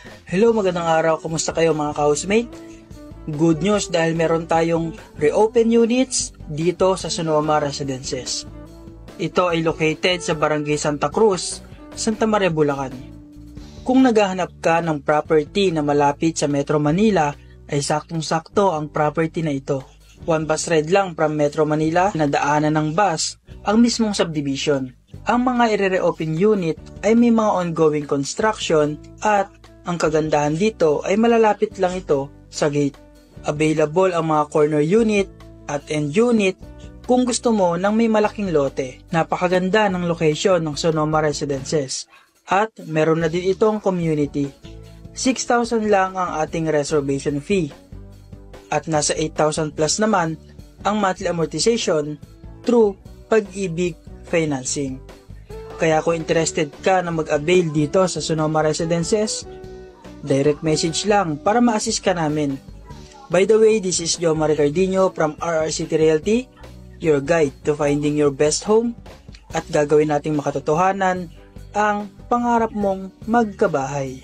Hello, magandang araw. Kumusta kayo mga ka-housemate? Good news dahil meron tayong reopen units dito sa Sonoma Residences. Ito ay located sa Barangay Santa Cruz, Santa Maria, Bulacan. Kung naghahanap ka ng property na malapit sa Metro Manila, ay saktong-sakto ang property na ito. One bus ride lang from Metro Manila, nadaanan ng bus ang mismong subdivision. Ang mga i-reopen unit ay may mga ongoing construction at ang kagandahan dito ay malalapit lang ito sa gate. Available ang mga corner unit at end unit kung gusto mo ng may malaking lote. Napakaganda ng location ng Sonoma Residences at meron na din itong community. 6,000 lang ang ating reservation fee at nasa 8,000 plus naman ang monthly amortization through Pag-ibig Financing. Kaya kung interested ka na mag-avail dito sa Sonoma Residences, direct message lang para ma-assist ka namin. By the way, this is Jomar Ricardinho from RR City Realty, your guide to finding your best home, at gagawin nating makatotohanan ang pangarap mong magkabahay.